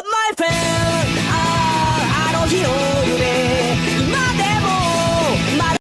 my friend あの日の夢今でもまだ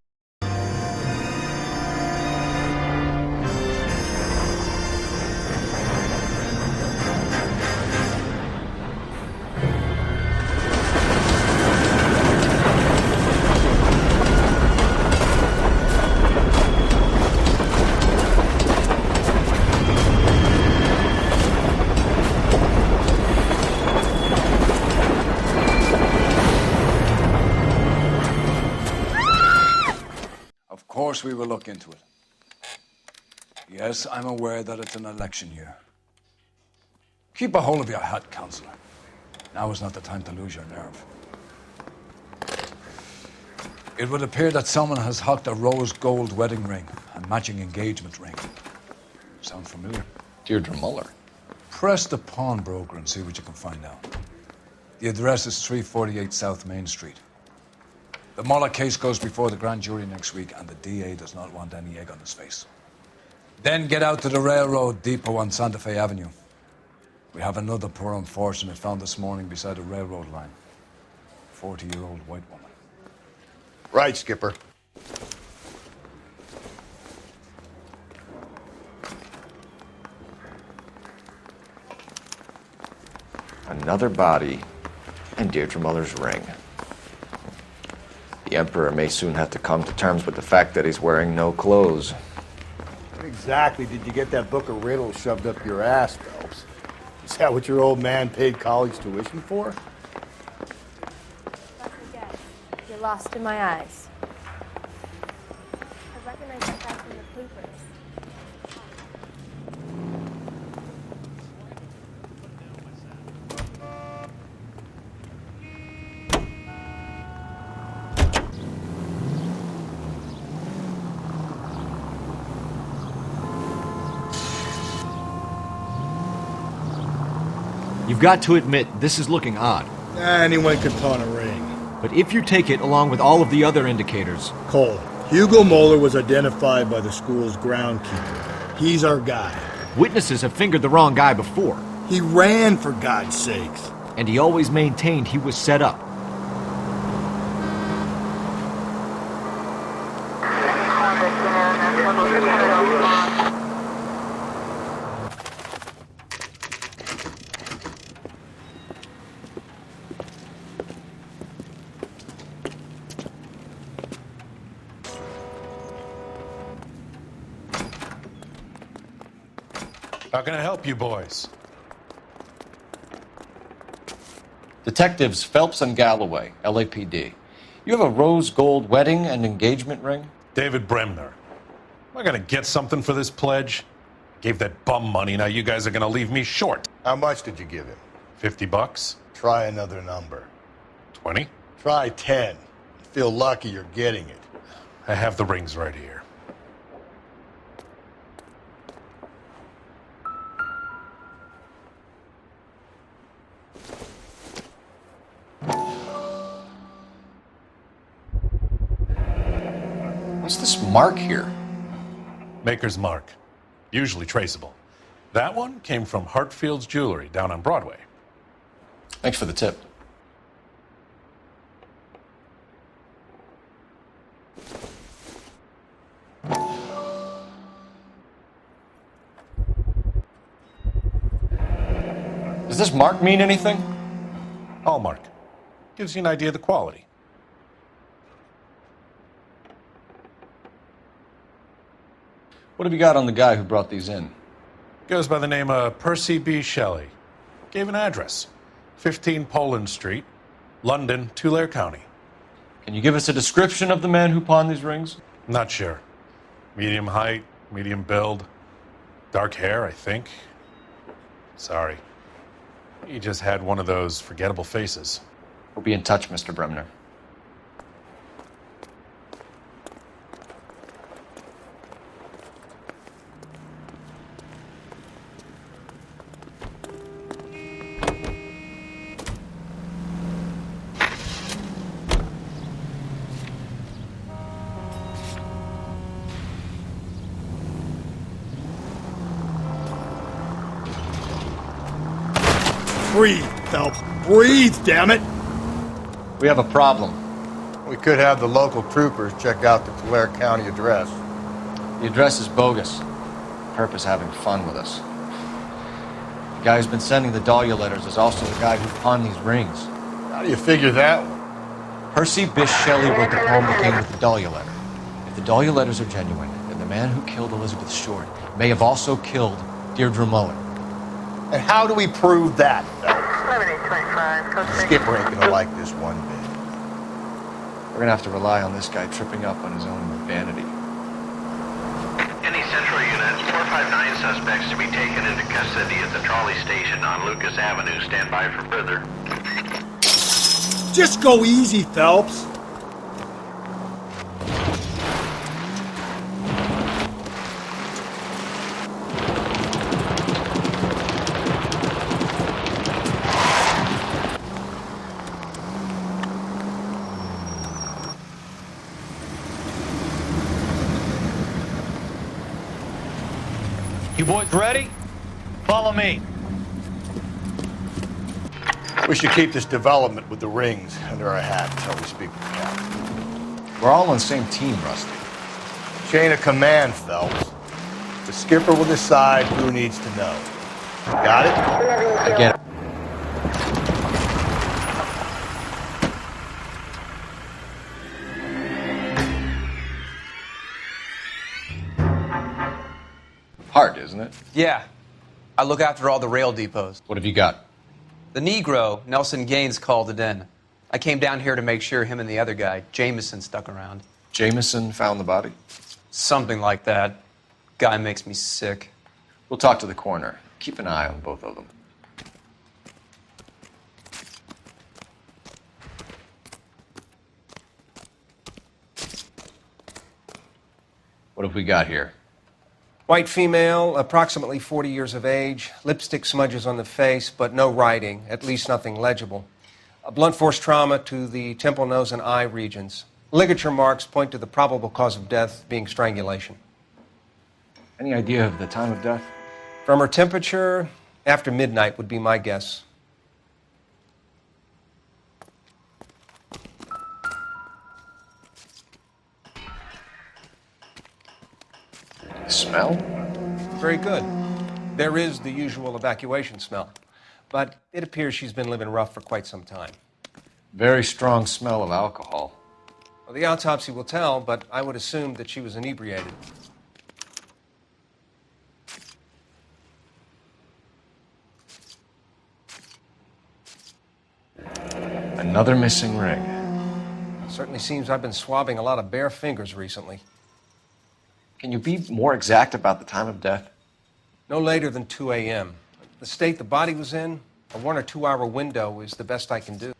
Of course we will look into it. Yes, I'm aware that it's an election year. Keep a hold of your hat, Counselor. Now is not the time to lose your nerve. It would appear that someone has hocked a rose gold wedding ring and matching engagement ring. Sound familiar? Deirdre Muller. Press the pawnbroker and see what you can find out. The address is 348 South Main Street. The Muller case goes before the grand jury next week, and the DA does not want any egg on his face. Then get out to the railroad depot on Santa Fe Avenue. We have another poor unfortunate found this morning beside a railroad line. 40-year-old white woman. Right, Skipper. Another body and Deirdre Muller's ring. The Emperor may soon have to come to terms with the fact that he's wearing no clothes. What exactly did you get that book of riddles shoved up your ass, Phelps? Is that what your old man paid college tuition for? That's a guess. You're lost in my eyes. I recognize that guy from the papers. You've got to admit, this is looking odd. Anyone could pawn a ring. But if you take it along with all of the other indicators... Cole, Hugo Moeller was identified by the school's groundkeeper. He's our guy. Witnesses have fingered the wrong guy before. He ran, for God's sakes. And he always maintained he was set up. How can I help you boys? Detectives Phelps and Galloway, LAPD. You have a rose gold wedding and engagement ring? David Bremner. Am I gonna get something for this pledge? Gave that bum money, now you guys are gonna leave me short. How much did you give him? $50? Try another number. 20? Try 10. Feel lucky you're getting it. I have the rings right here. What's this mark here? Maker's mark. Usually traceable. That one came from Hartfield's Jewelry down on Broadway. Thanks for the tip. Does this mark mean anything? Hallmark. Gives you an idea of the quality. What have you got on the guy who brought these in? Goes by the name of Percy B. Shelley. Gave an address. 15 Poland Street, London, Tulare County. Can you give us a description of the man who pawned these rings? Not sure. Medium height, medium build. Dark hair, I think. Sorry. He just had one of those forgettable faces. We'll be in touch, Mr. Bremner. Breathe, Phelps. Breathe, damn it! We have a problem. We could have the local troopers check out the Tulare County address. The address is bogus. Purpose having fun with us. The guy who's been sending the Dahlia letters is also the guy who pawned these rings. How do you figure that one? Percy Bysshe Shelley wrote the poem that came with the Dahlia letter. If the Dahlia letters are genuine, then the man who killed Elizabeth Short may have also killed Deirdre Mullen. And how do we prove that? 7825, Skipper ain't gonna like this one bit. We're gonna have to rely on this guy tripping up on his own vanity. Any central units, 459 suspects to be taken into custody at the trolley station on Lucas Avenue. Stand by for further. Just go easy, Phelps. You boys ready? Follow me. We should keep this development with the rings under our hat until we speak with the captain. We're all on the same team, Rusty. Chain of command, Phelps. The skipper will decide who needs to know. Got it? I get it. Hard, isn't it? Yeah. I look after all the rail depots. What have you got? The Negro, Nelson Gaines, called it in. I came down here to make sure him and the other guy, Jameson, stuck around. Jameson found the body? Something like that. Guy makes me sick. We'll talk to the coroner. Keep an eye on both of them. What have we got here? White female, approximately 40 years of age, lipstick smudges on the face, but no writing, at least nothing legible. A blunt force trauma to the temple, nose, and eye regions. Ligature marks point to the probable cause of death being strangulation. Any idea of the time of death? From her temperature, after midnight would be my guess. Smell? Very good. There is the usual evacuation smell, but it appears she's been living rough for quite some time. Very strong smell of alcohol. Well, the autopsy will tell, but I would assume that she was inebriated. Another missing ring. Certainly seems I've been swabbing a lot of bare fingers recently. Can you be more exact about the time of death? No later than 2 a.m. The state the body was in, a 1 or 2 hour window is the best I can do.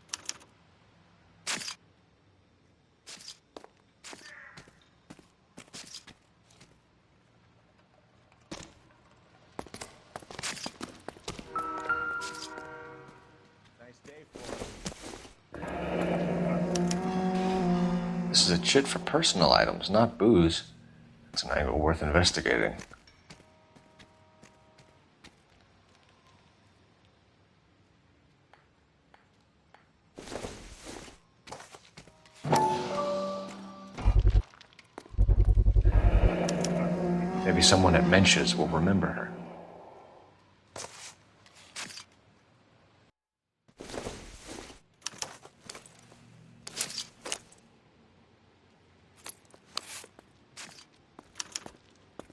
This is a chit for personal items, not booze. It's an angle worth investigating. Maybe someone at Mensch's will remember her.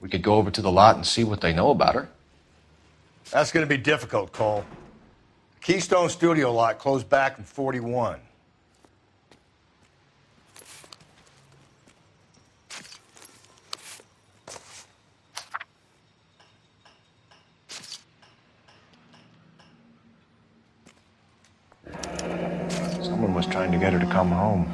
We could go over to the lot and see what they know about her. That's going to be difficult, Cole. Keystone Studio lot closed back in 41. Someone was trying to get her to come home.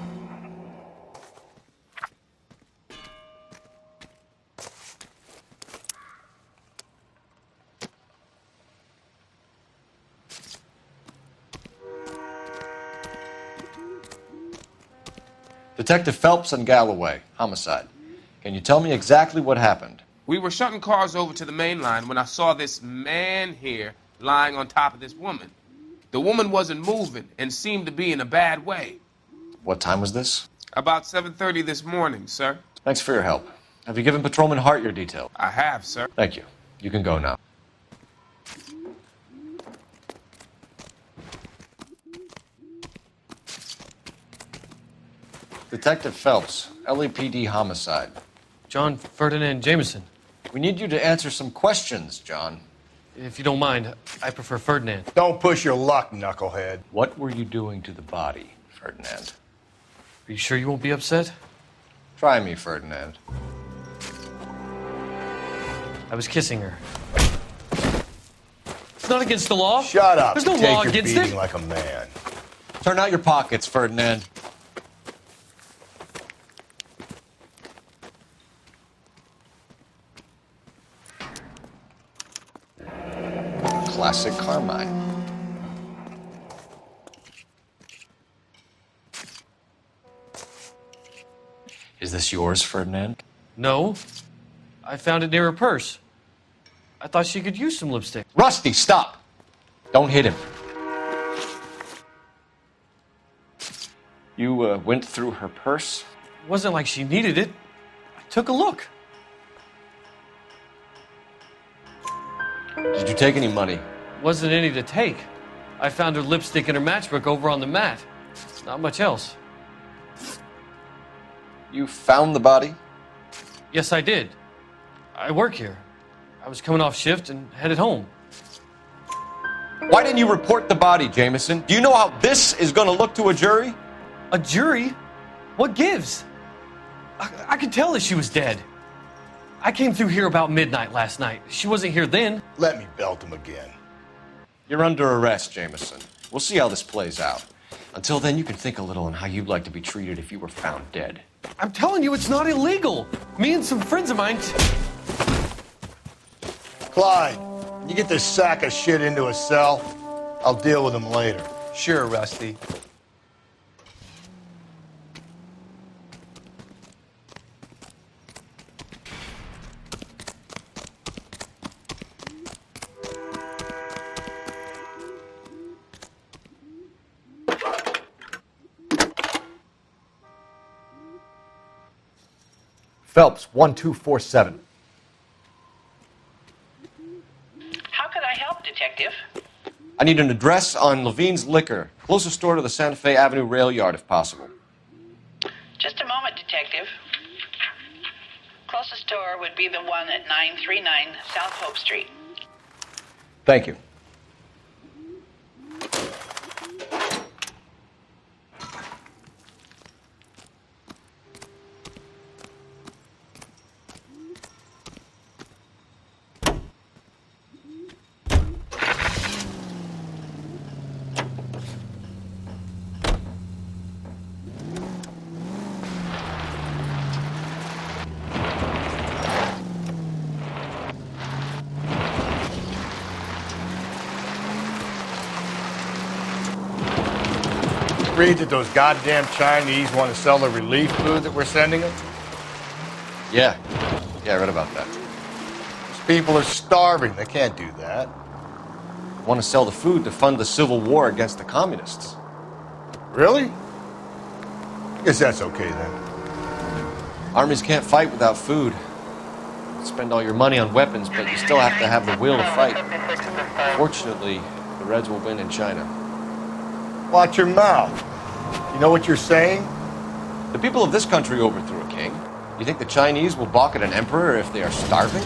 Detective Phelps and Galloway, Homicide. Can you tell me exactly what happened? We were shutting cars over to the main line when I saw this man here lying on top of this woman. The woman wasn't moving and seemed to be in a bad way. What time was this? About 7:30 this morning, sir. Thanks for your help. Have you given Patrolman Hart your details? I have, sir. Thank you. You can go now. Detective Phelps, LAPD Homicide. John Ferdinand Jameson. We need you to answer some questions, John. If you don't mind, I prefer Ferdinand. Don't push your luck, knucklehead. What were you doing to the body, Ferdinand? Are you sure you won't be upset? Try me, Ferdinand. I was kissing her. It's not against the law. Shut up. There's no Take law your against beating it. like a man. Turn out your pockets, Ferdinand. Classic Carmine. Is this yours, Ferdinand? No. I found it near her purse. I thought she could use some lipstick. Rusty, stop! Don't hit him. You went through her purse? It wasn't like she needed it. I took a look. Did you take any money? Wasn't any to take. I found her lipstick in her matchbook over on the mat. Not much else. You found the body? Yes, I did. I work here. I was coming off shift and headed home. Why didn't you report the body, Jameson? Do you know how this is going to look to a jury? A jury? What gives? I could tell that she was dead. I came through here about midnight last night. She wasn't here then. Let me belt him again. You're under arrest, Jameson. We'll see how this plays out. Until then, you can think a little on how you'd like to be treated if you were found dead. I'm telling you, it's not illegal. Me and some friends of mine... Clyde, you get this sack of shit into a cell. I'll deal with him later. Sure, Rusty. Phelps, 1247. How can I help, Detective? I need an address on Levine's Liquor. Closest store to the Santa Fe Avenue rail yard, if possible. Just a moment, Detective. Closest store would be the one at 939 South Hope Street. Thank you. Read that those goddamn Chinese want to sell the relief food that we're sending them? Yeah, I read about that. These people are starving. They can't do that. Want to sell the food to fund the civil war against the communists. Really? Guess that's okay then. Armies can't fight without food. Spend all your money on weapons, but you still have to have the will to fight. Fortunately, the Reds will win in China. Watch your mouth. You know what you're saying? The people of this country overthrew a king. You think the Chinese will balk at an emperor if they are starving?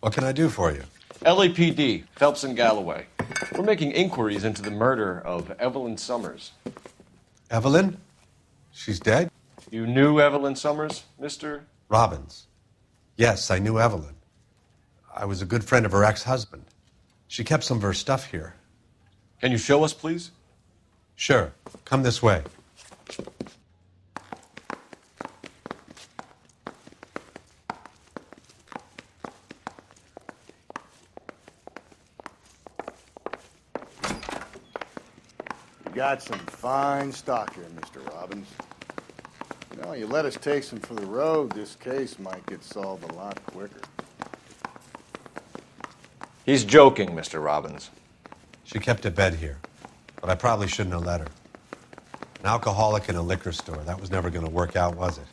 What can I do for you? Evelyn? She's dead? You knew Evelyn Summers, Mr. Robbins. Yes, I knew Evelyn. I was a good friend of her ex-husband. She kept some of her stuff here. Can you show us, please? Sure. Come this way. You got some fine stock here, Mr. Robbins. You know, you let us take some for the road, this case might get solved a lot quicker. He's joking, Mr. Robbins. She kept a bed here, but I probably shouldn't have let her. An alcoholic in a liquor store. That was never going to work out, was it?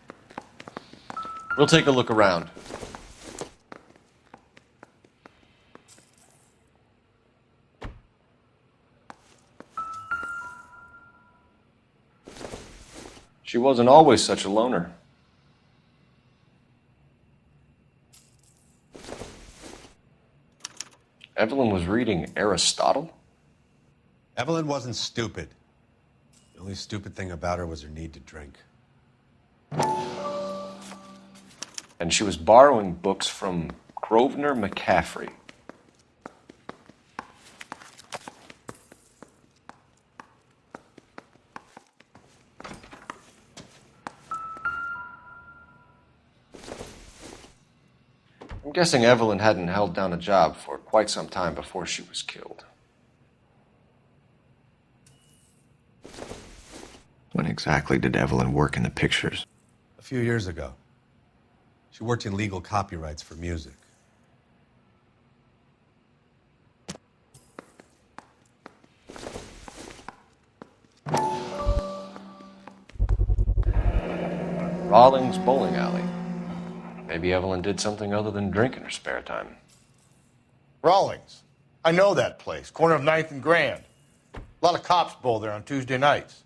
We'll take a look around. She wasn't always such a loner. Evelyn was reading Aristotle? Evelyn wasn't stupid. The only stupid thing about her was her need to drink. And she was borrowing books from Grosvenor McCaffrey. I'm guessing Evelyn hadn't held down a job for quite some time before she was killed. When exactly did Evelyn work in the pictures? A few years ago. She worked in legal copyrights for music. Rawlings Bowling Alley. Maybe Evelyn did something other than drink in her spare time. Rawlings. I know that place. Corner of 9th and Grand. A lot of cops bowl there on Tuesday nights.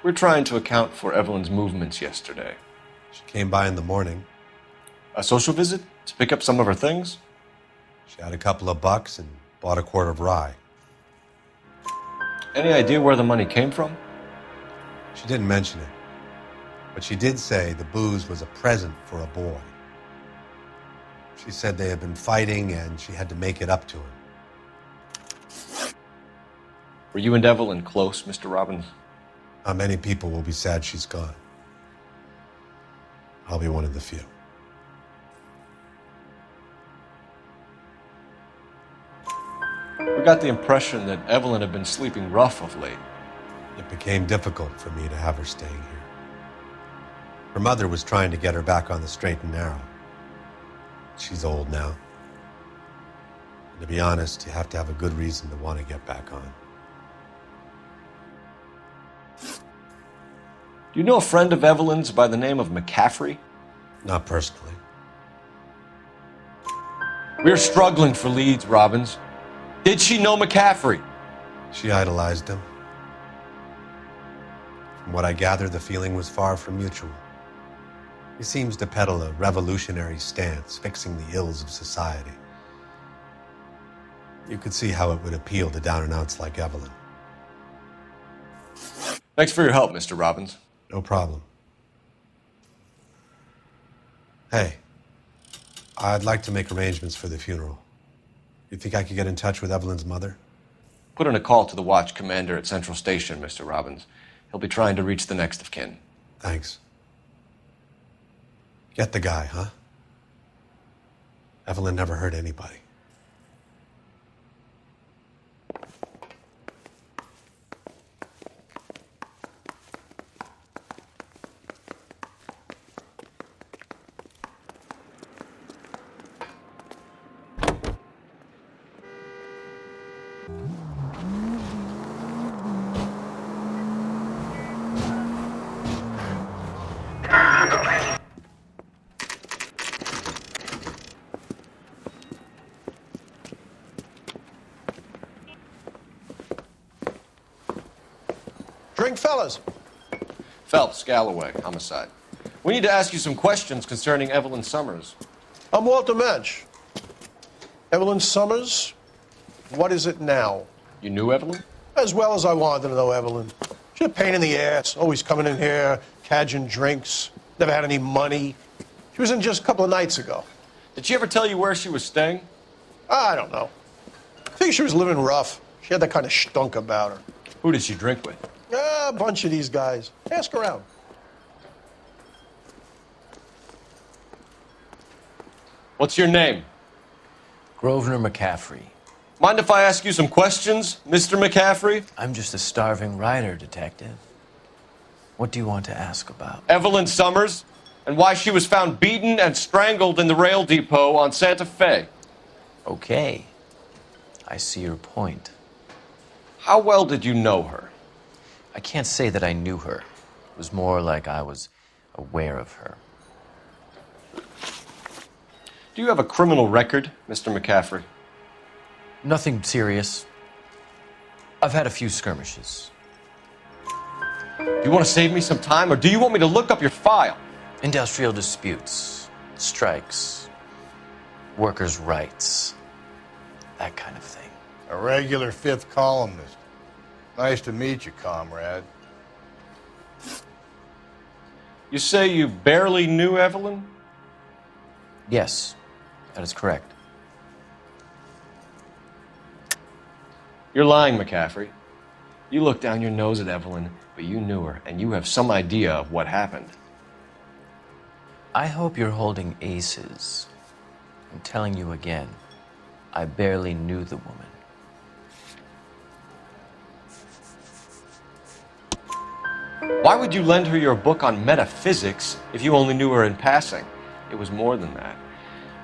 We're trying to account for Evelyn's movements yesterday. She came by in the morning. A social visit? To pick up some of her things? She had a couple of bucks and bought a quart of rye. Any idea where the money came from? She didn't mention it, but she did say the booze was a present for a boy. She said they had been fighting and she had to make it up to him. Were you and Evelyn close, Mr. Robbins? Many people will be sad she's gone. I'll be one of the few. We got the impression that Evelyn had been sleeping rough of late. It became difficult for me to have her staying here. Her mother was trying to get her back on the straight and narrow. She's old now. And to be honest, you have to have a good reason to want to get back on. Do you know a friend of Evelyn's by the name of McCaffrey? Not personally. We're struggling for leads, Robbins. Did she know McCaffrey? She idolized him. From what I gather, the feeling was far from mutual. He seems to peddle a revolutionary stance, fixing the ills of society. You could see how it would appeal to down-and-outs like Evelyn. Thanks for your help, Mr. Robbins. No problem. Hey, I'd like to make arrangements for the funeral. You think I could get in touch with Evelyn's mother? Put in a call to the watch commander at Central Station, Mr. Robbins. He'll be trying to reach the next of kin. Thanks. Get the guy, huh? Evelyn never hurt anybody. Drink, fellas. Phelps, Galloway, Homicide. We need to ask you some questions concerning Evelyn Summers. I'm Walter Mensch. Evelyn Summers, what is it now? You knew Evelyn? As well as I wanted to know Evelyn. She's a pain in the ass, always coming in here, cadging drinks, never had any money. She was in just a couple of nights ago. Did she ever tell you where she was staying? I don't know. I think she was living rough. She had that kind of stunk about her. Who did she drink with? A bunch of these guys. Ask around. What's your name? Grosvenor McCaffrey. Mind if I ask you some questions, Mr. McCaffrey? I'm just a starving writer, detective. What do you want to ask about? Evelyn Summers, and why she was found beaten and strangled in the rail depot on Santa Fe. Okay. I see your point. How well did you know her? I can't say that I knew her. It was more like I was aware of her. Do you have a criminal record, Mr. McCaffrey? Nothing serious. I've had a few skirmishes. Do you want to save me some time, or do you want me to look up your file? Industrial disputes, strikes, workers' rights, that kind of thing. A regular fifth columnist. Nice to meet you, comrade. You say you barely knew Evelyn? Yes, that is correct. You're lying, McCaffrey. You looked down your nose at Evelyn, but you knew her, and you have some idea of what happened. I hope you're holding aces. I'm telling you again, I barely knew the woman. Why would you lend her your book on metaphysics if you only knew her in passing? It was more than that.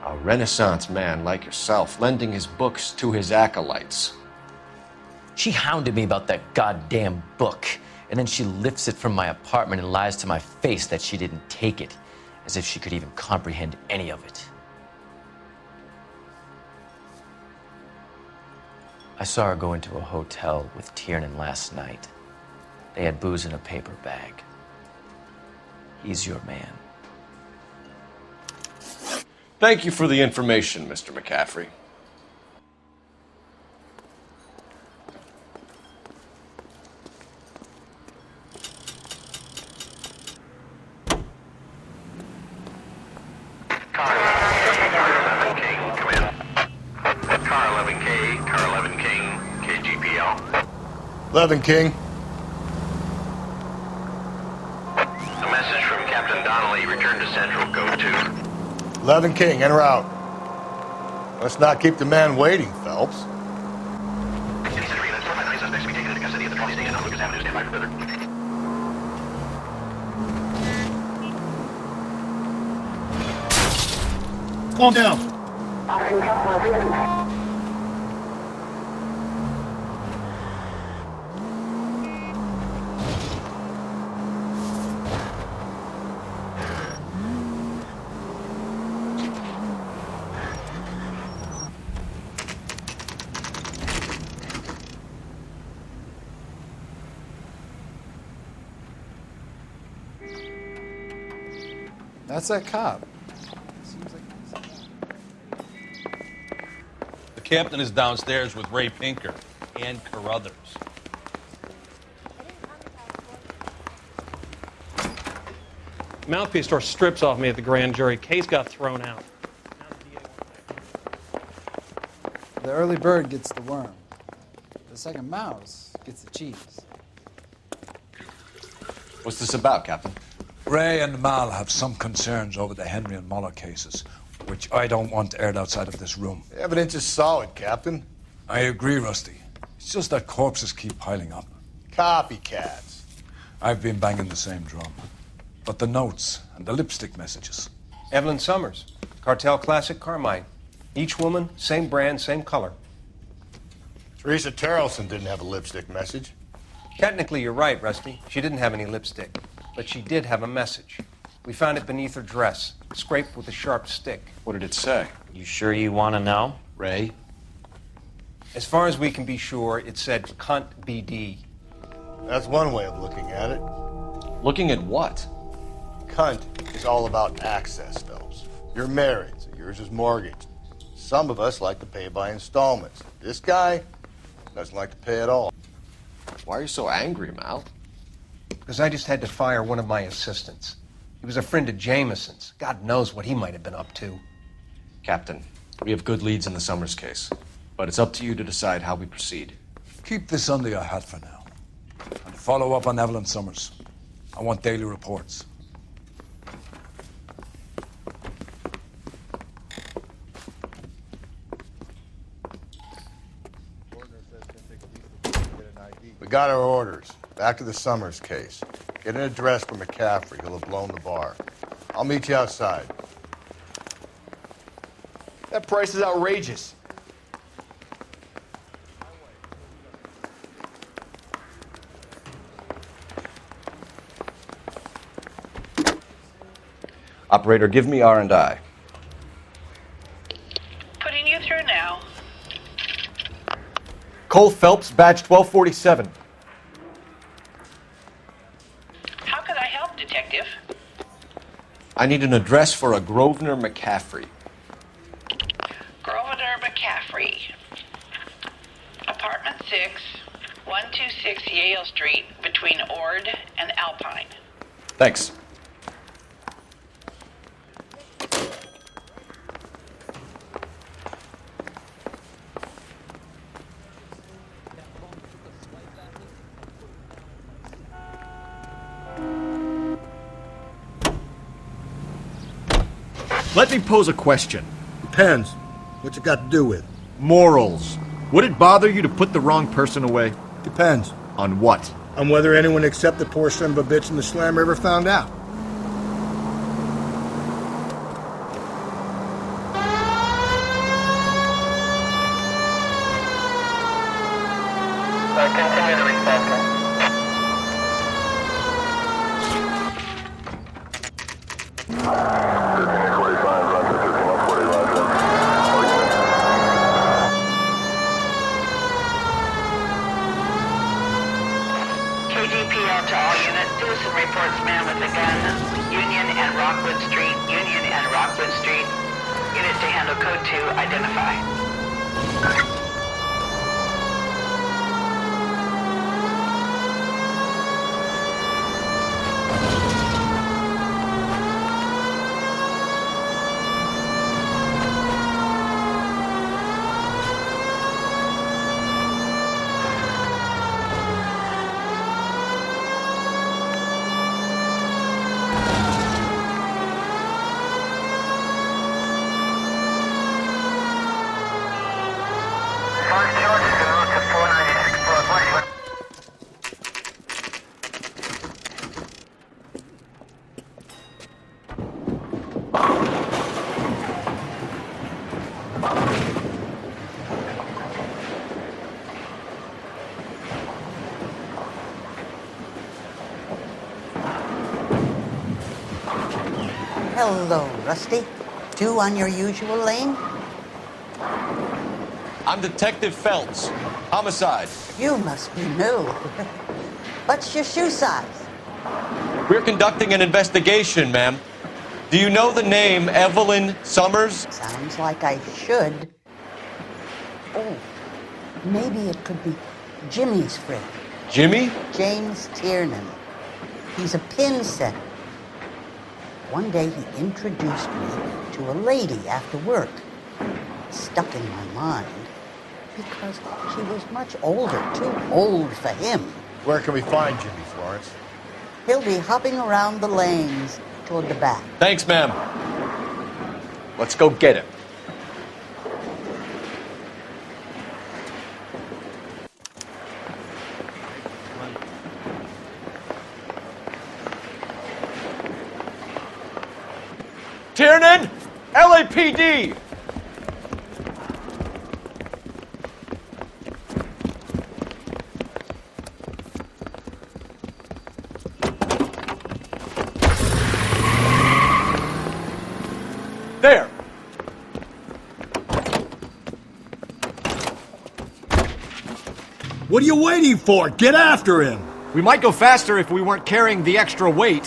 A Renaissance man like yourself lending his books to his acolytes. She hounded me about that goddamn book, and then she lifts it from my apartment and lies to my face that she didn't take it, as if she could even comprehend any of it. I saw her go into a hotel with Tiernan last night. They had booze in a paper bag. He's your man. Thank you for the information, Mr. McCaffrey. Car 11K, Car 11 King, KGPL. 11 King. A message from Captain Donnelly. Return to Central. Go to 11 King, en route. Let's not keep the man waiting, Phelps. Any center units, 459 suspects to be taken into custody at the trolley station on Lucas Avenue. Stand by for further. Calm down. That's that cop. The captain is downstairs with Ray Pinker and Carruthers. Mouthpiece tore strips off me at the grand jury. Case got thrown out. The early bird gets the worm. The second mouse gets the cheese. What's this about, Captain? Ray and Mal have some concerns over the Henry and Muller cases, which I don't want aired outside of this room. The evidence is solid, Captain. I agree, Rusty. It's just that corpses keep piling up. Copycats. I've been banging the same drum. But the notes and the lipstick messages. Evelyn Summers, Cartel Classic Carmine. Each woman, same brand, same color. Teresa Terrelson didn't have a lipstick message. Technically, you're right, Rusty. She didn't have any lipstick. But she did have a message. We found it beneath her dress, scraped with a sharp stick. What did it say? You sure you want to know? Ray? As far as we can be sure, it said, "Cunt BD." That's one way of looking at it. Looking at what? Cunt is all about access, Phelps. You're married, so yours is mortgaged. Some of us like to pay by installments. This guy doesn't like to pay at all. Why are you so angry, Mal? Because I just had to fire one of my assistants. He was a friend of Jameson's. God knows what he might have been up to. Captain, we have good leads in the Summers case, but it's up to you to decide how we proceed. Keep this under your hat for now. And follow up on Evelyn Summers. I want daily reports. We got our orders. Back to the Summers case. Get an address for McCaffrey. He'll have blown the bar. I'll meet you outside. That price is outrageous. Operator, give me R&I. Putting you through now. Cole Phelps, badge 1247. How could I help, Detective? I need an address for a Grosvenor McCaffrey. Grosvenor McCaffrey. Apartment 6, 126 Yale Street, between Ord and Alpine. Thanks. Let me pose a question. Depends. What's it got to do with? Morals. Would it bother you to put the wrong person away? Depends. On what? On whether anyone except the poor son of a bitch in the slammer ever found out. Continue to respond. KGPL to all units. Citizen reports man with a gun. Union and Rockwood Street. Union and Rockwood Street. Unit to handle code 2. Identify. Hello, Rusty. 2 on your usual lane? I'm Detective Phelps. Homicide. You must be new. What's your shoe size? We're conducting an investigation, ma'am. Do you know the name Evelyn Summers? Sounds like I should. Oh, maybe it could be Jimmy's friend. Jimmy? James Tiernan. He's a pin setter. One day he introduced me to a lady after work. It stuck in my mind because she was much older, too old for him. Where can we find Jimmy, Florence? He'll be hopping around the lanes toward the back. Thanks, ma'am. Let's go get him. Tiernan! LAPD! There! What are you waiting for? Get after him! We might go faster if we weren't carrying the extra weight.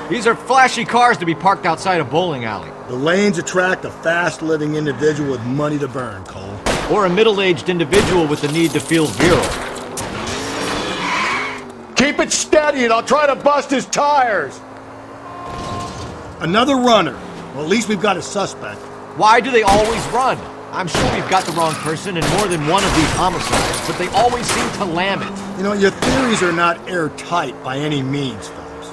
These are flashy cars to be parked outside a bowling alley. The lanes attract a fast-living individual with money to burn, Cole. Or a middle-aged individual with the need to feel virile. Keep it steady and I'll try to bust his tires. Another runner. Well, at least we've got a suspect. Why do they always run? I'm sure we've got the wrong person in more than one of these homicides, but they always seem to lam it. You know, your theories are not airtight by any means, Phelps.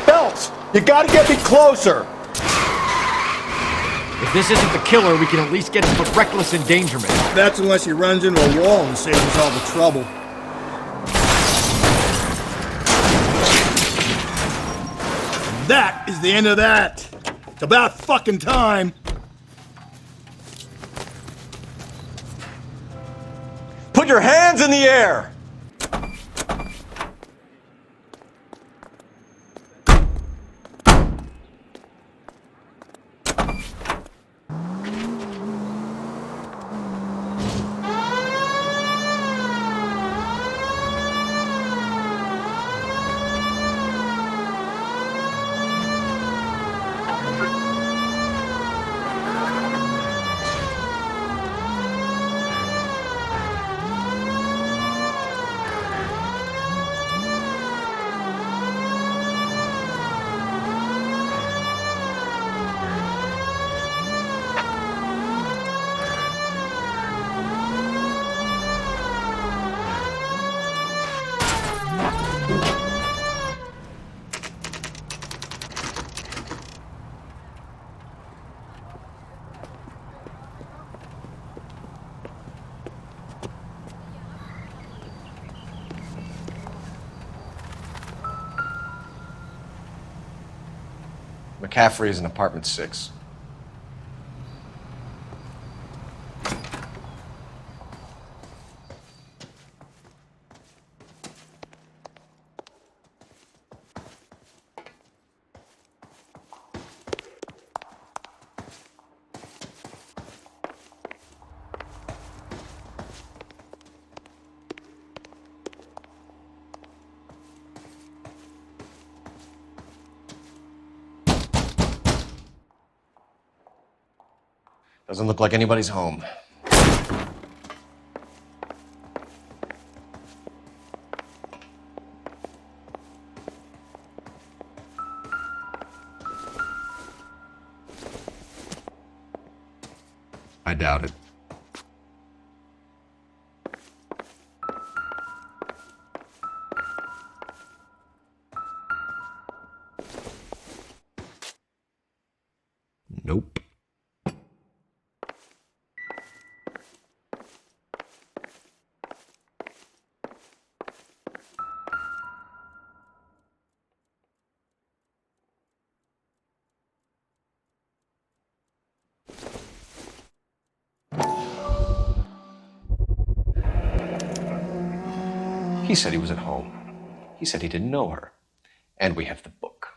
Phelps, you gotta get me closer. If this isn't the killer, we can at least get him for reckless endangerment. That's unless he runs into a wall and saves us all the trouble. And that is the end of that. It's about fucking time. Put your hands in the air! McCaffrey is in apartment 6. Doesn't look like anybody's home. I doubt it. Nope. He said he was at home. He said he didn't know her. And we have the book.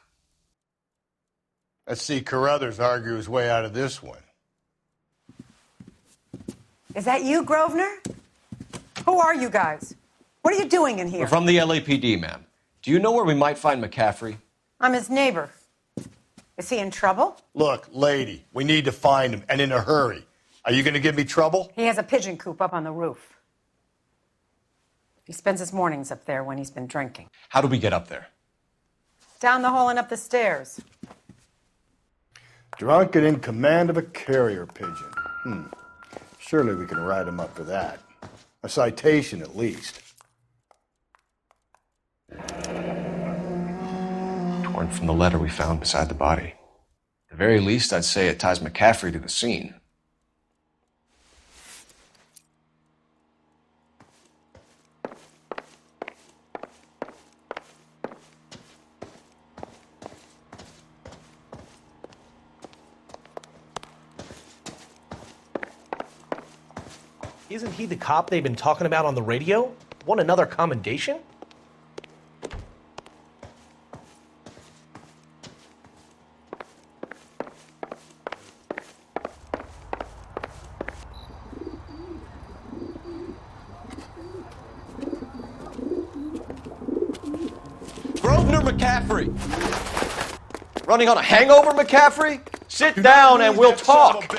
Let's see Carruthers argue his way out of this one. Is that you, Grosvenor? Who are you guys? What are you doing in here? We're from the LAPD, ma'am. Do you know where we might find McCaffrey? I'm his neighbor. Is he in trouble? Look, lady, we need to find him, and in a hurry. Are you going to give me trouble? He has a pigeon coop up on the roof. He spends his mornings up there when he's been drinking. How do we get up there? Down the hall and up the stairs. Drunk and in command of a carrier pigeon. Surely we can write him up for that. A citation, at least. Torn from the letter we found beside the body. At the very least, I'd say it ties McCaffrey to the scene. Isn't he the cop they've been talking about on the radio? Want another commendation? McCaffrey! Running on a hangover, McCaffrey? Sit down and we'll talk.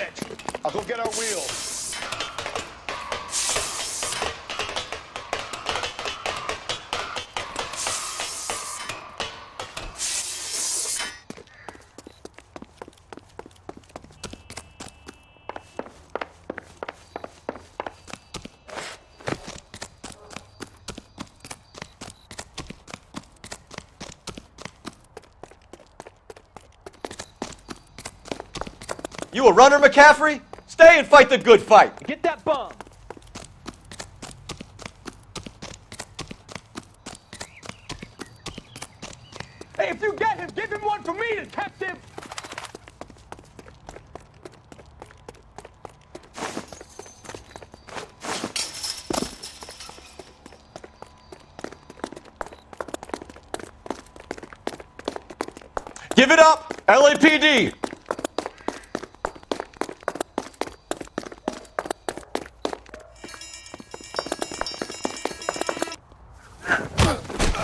I'll go get our wheels. You a runner, McCaffrey? Stay and fight the good fight. Get that bum! Hey, if you get him, give him one for me, detective! Give it up, LAPD!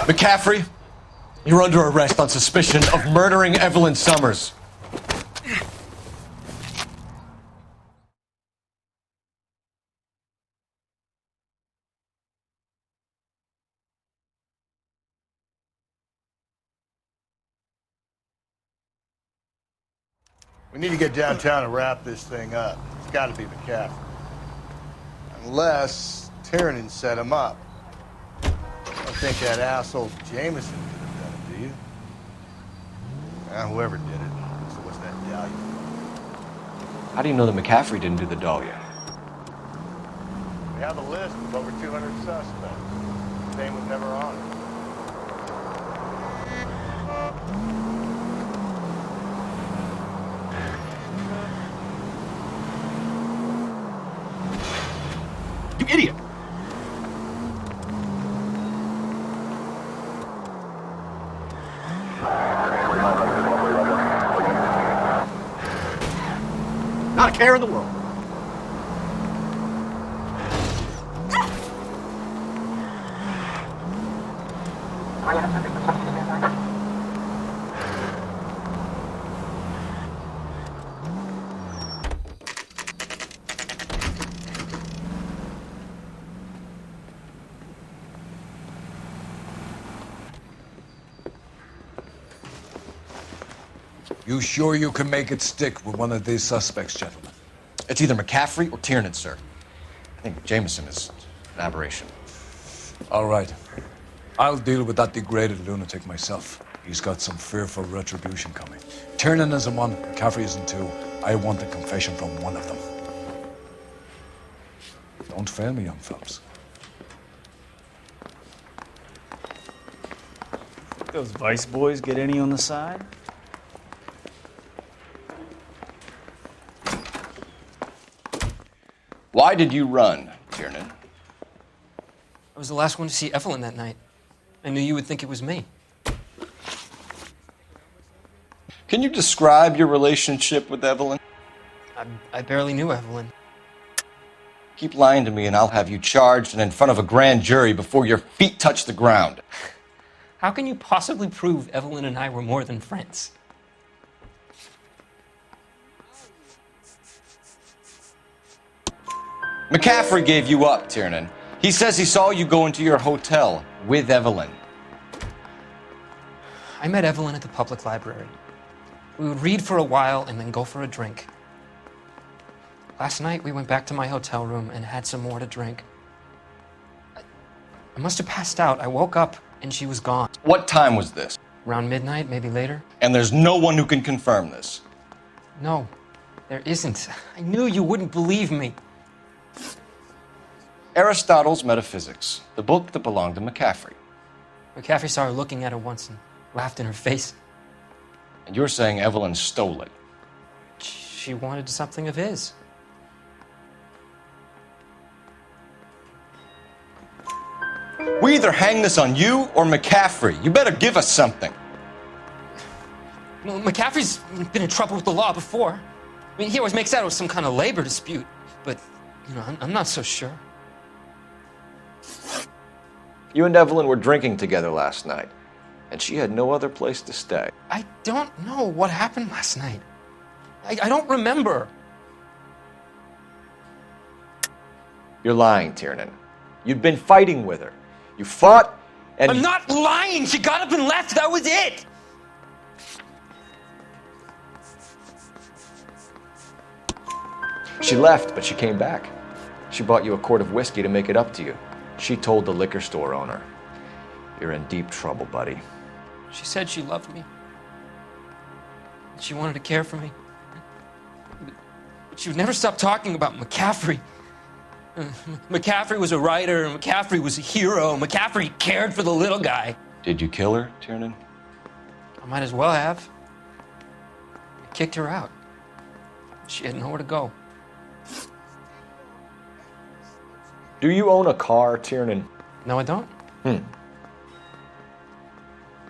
McCaffrey, you're under arrest on suspicion of murdering Evelyn Summers. We need to get downtown and wrap this thing up. It's got to be McCaffrey. Unless Tiernan set him up. I don't think that asshole Jameson could have done it, do you? Whoever did it. So what's that Dahlia? How do you know that McCaffrey didn't do the Dahlia? We have a list of over 200 suspects. His name was never on it. You idiot! Not a care in the world. You sure you can make it stick with one of these suspects, gentlemen? It's either McCaffrey or Tiernan, sir. I think Jameson is an aberration. All right. I'll deal with that degraded lunatic myself. He's got some fearful retribution coming. Tiernan isn't one, McCaffrey isn't two. I want a confession from one of them. Don't fail me, young Phelps. Think those Vice boys get any on the side? Why did you run, Tiernan? I was the last one to see Evelyn that night. I knew you would think it was me. Can you describe your relationship with Evelyn? I barely knew Evelyn. Keep lying to me and I'll have you charged and in front of a grand jury before your feet touch the ground. How can you possibly prove Evelyn and I were more than friends? McCaffrey gave you up, Tiernan. He says he saw you go into your hotel with Evelyn. I met Evelyn at the public library. We would read for a while and then go for a drink. Last night, we went back to my hotel room and had some more to drink. I must have passed out. I woke up and she was gone. What time was this? Around midnight, maybe later. And there's no one who can confirm this. No, there isn't. I knew you wouldn't believe me. Aristotle's Metaphysics, the book that belonged to McCaffrey. McCaffrey saw her looking at it once and laughed in her face. And you're saying Evelyn stole it? She wanted something of his. We either hang this on you or McCaffrey. You better give us something. Well, McCaffrey's been in trouble with the law before. I mean, he always makes out it was some kind of labor dispute, but, you know, I'm not so sure. You and Evelyn were drinking together last night. and she had no other place to stay. I don't know what happened last night. I don't remember. You're lying, Tiernan. You'd been fighting with her. You fought, and... I'm not lying! She got up and left, that was it! She left, but she came back. She bought you a quart of whiskey to make it up to you. She told the liquor store owner. You're in deep trouble, buddy. She said she loved me. She wanted to care for me. But she would never stop talking about McCaffrey. McCaffrey was a writer, McCaffrey was a hero, McCaffrey cared for the little guy. Did you kill her, Tiernan? I might as well have. I kicked her out. She had nowhere to go. Do you own a car, Tiernan? No, I don't.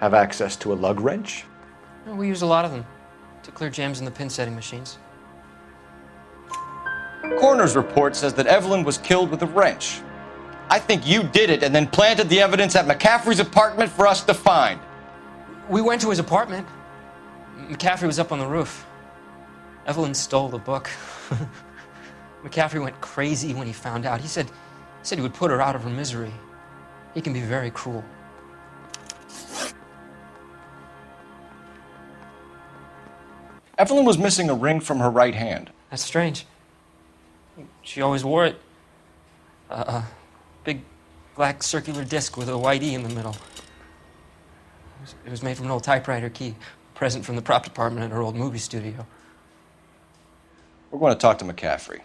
Have access to a lug wrench? No, we use a lot of them to clear jams in the pin setting machines. Coroner's report says that Evelyn was killed with a wrench. I think you did it and then planted the evidence at McCaffrey's apartment for us to find. We went to his apartment. McCaffrey was up on the roof. Evelyn stole the book. McCaffrey went crazy when he found out. He said he would put her out of her misery. He can be very cruel. Evelyn was missing a ring from her right hand. That's strange. She always wore it. A big black circular disc with a white E in the middle. It was made from an old typewriter key, a present from the prop department at her old movie studio. We're going to talk to McCaffrey.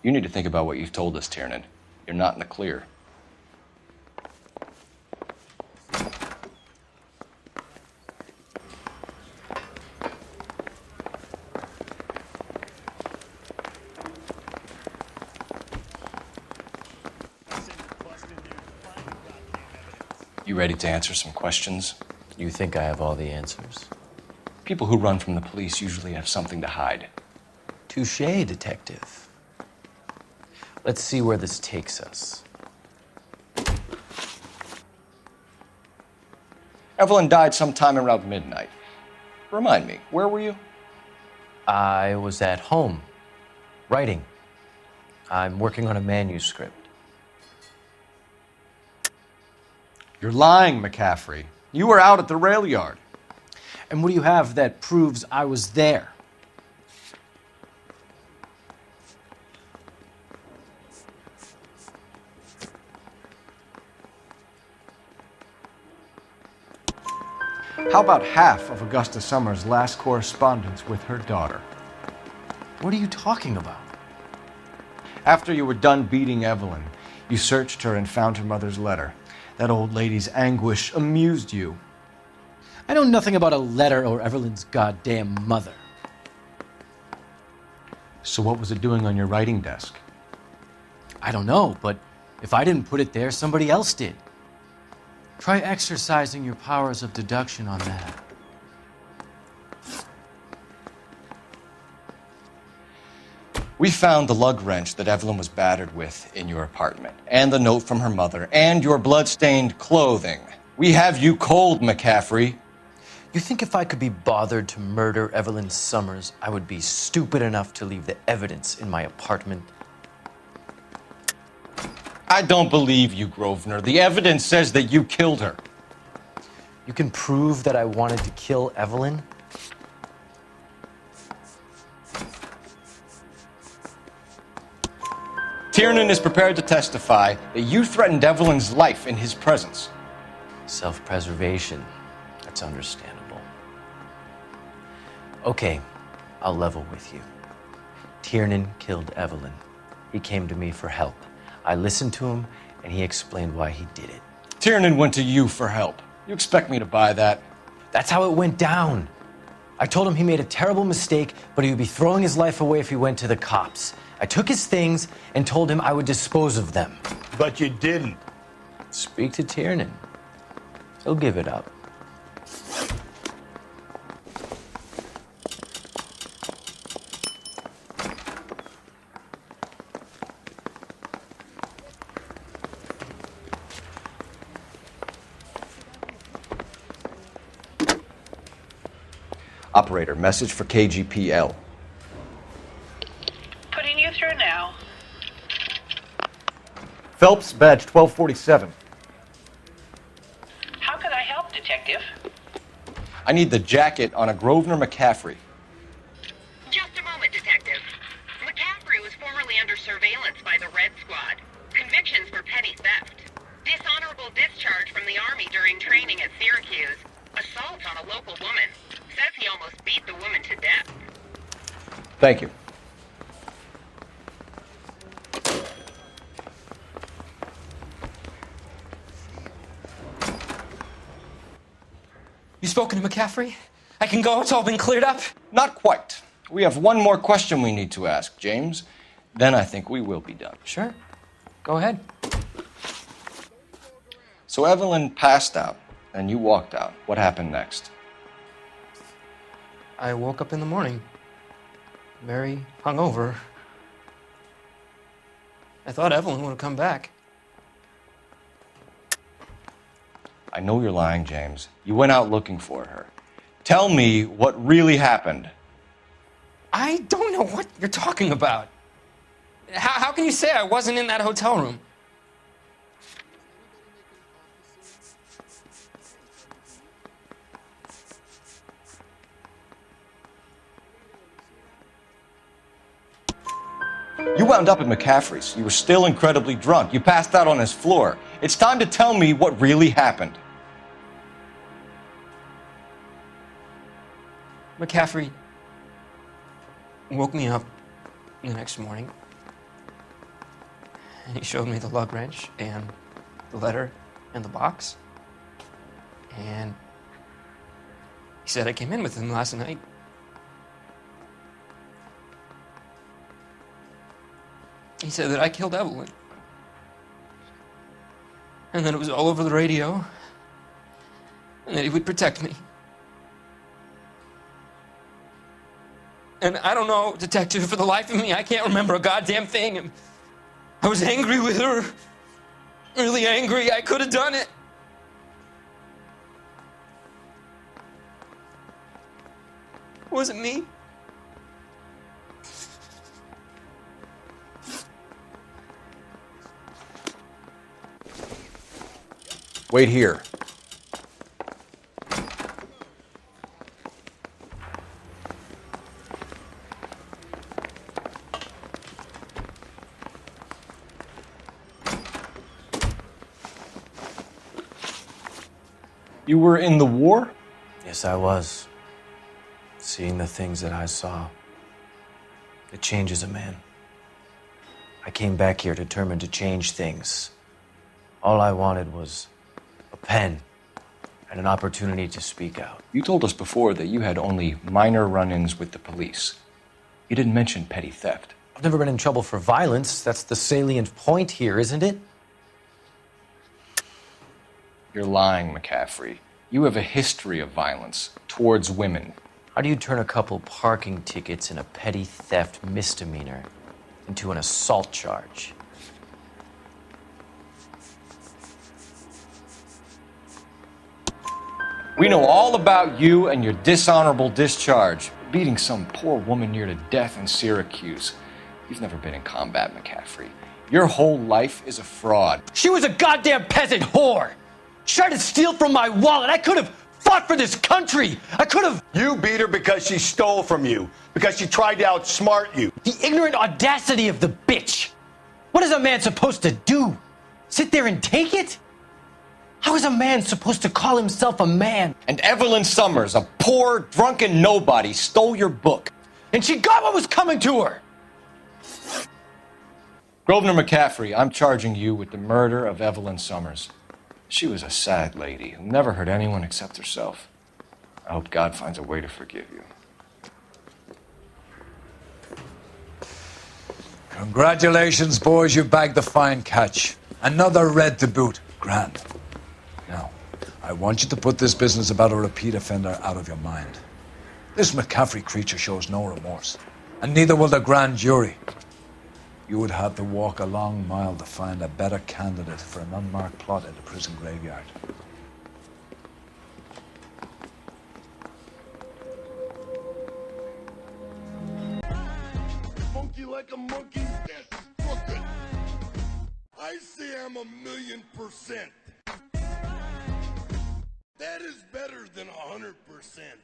You need to think about what you've told us, Tiernan. You're not in the clear. You ready to answer some questions? You think I have all the answers? People who run from the police usually have something to hide. Touché, detective. Let's see where this takes us. Evelyn died sometime around midnight. Remind me, where were you? I was at home, writing. I'm working on a manuscript. You're lying, McCaffrey. You were out at the rail yard. And what do you have that proves I was there? How about half of Augusta Summers' last correspondence with her daughter? What are you talking about? After you were done beating Evelyn, you searched her and found her mother's letter. That old lady's anguish amused you. I know nothing about a letter or Evelyn's goddamn mother. So what was it doing on your writing desk? I don't know, but if I didn't put it there, somebody else did. Try exercising your powers of deduction on that. We found the lug wrench that Evelyn was battered with in your apartment, and the note from her mother, and your blood-stained clothing. We have you cold, McCaffrey. You think if I could be bothered to murder Evelyn Summers, I would be stupid enough to leave the evidence in my apartment? I don't believe you, Grosvenor. The evidence says that you killed her. You can prove that I wanted to kill Evelyn? Tiernan is prepared to testify that you threatened Evelyn's life in his presence. Self-preservation. That's understandable. Okay, I'll level with you. Tiernan killed Evelyn. He came to me for help. I listened to him, and he explained why he did it. Tiernan went to you for help. You expect me to buy that? That's how it went down. I told him he made a terrible mistake, but he would be throwing his life away if he went to the cops. I took his things and told him I would dispose of them. But you didn't. Speak to Tiernan. He'll give it up. Operator, message for KGPL. Putting you through now. Phelps, badge 1247. How could I help, Detective? I need the jacket on a Grosvenor McCaffrey. Just a moment, Detective. McCaffrey was formerly under surveillance by the Red Squad. Convictions for petty theft. Dishonorable discharge from the Army during training at Syracuse. Assault on a local woman. Says he almost beat the woman to death. Thank you. You spoken to McCaffrey? I can go, it's all been cleared up? Not quite. We have one more question we need to ask, James. Then I think we will be done. Sure. Go ahead. So Evelyn passed out, and you walked out. What happened next? I woke up in the morning, very hungover. I thought Evelyn would have come back. I know you're lying, James. You went out looking for her. Tell me what really happened. I don't know what you're talking about. How can you say I wasn't in that hotel room? You wound up at McCaffrey's. You were still incredibly drunk. You passed out on his floor. It's time to tell me what really happened. McCaffrey woke me up the next morning, and he showed me the lug wrench and the letter and the box, and he said I came in with him last night. He said that I killed Evelyn, and that it was all over the radio, and that he would protect me. And I don't know, Detective, for the life of me, I can't remember a goddamn thing. I was angry with her. Really angry. I could have done it. Was it me? Wait here. You were in the war? Yes, I was. Seeing the things that I saw, it changes a man. I came back here determined to change things. All I wanted was a pen and an opportunity to speak out. You told us before that you had only minor run-ins with the police. You didn't mention petty theft. I've never been in trouble for violence. That's the salient point here, isn't it? You're lying, McCaffrey. You have a history of violence towards women. How do you turn a couple parking tickets and a petty theft misdemeanor into an assault charge? We know all about you and your dishonorable discharge, beating some poor woman near to death in Syracuse. You've never been in combat, McCaffrey. Your whole life is a fraud. She was a goddamn peasant whore! She tried to steal from my wallet. I could have fought for this country. I could have. You beat her because she stole from you, because she tried to outsmart you. The ignorant audacity of the bitch. What is a man supposed to do? Sit there and take it? How is a man supposed to call himself a man? And Evelyn Summers, a poor, drunken nobody, stole your book. And she got what was coming to her. Grosvenor McCaffrey, I'm charging you with the murder of Evelyn Summers. She was a sad lady who never hurt anyone except herself. I hope God finds a way to forgive you. Congratulations, boys. You bagged the fine catch. Another red to boot. Grand. Now, I want you to put this business about a repeat offender out of your mind. This McCaffrey creature shows no remorse, and neither will the grand jury. You would have to walk a long mile to find a better candidate for an unmarked plot in the prison graveyard. monkey like a monkey. That's crooked. I say I'm 1,000,000%. That is better than 100%.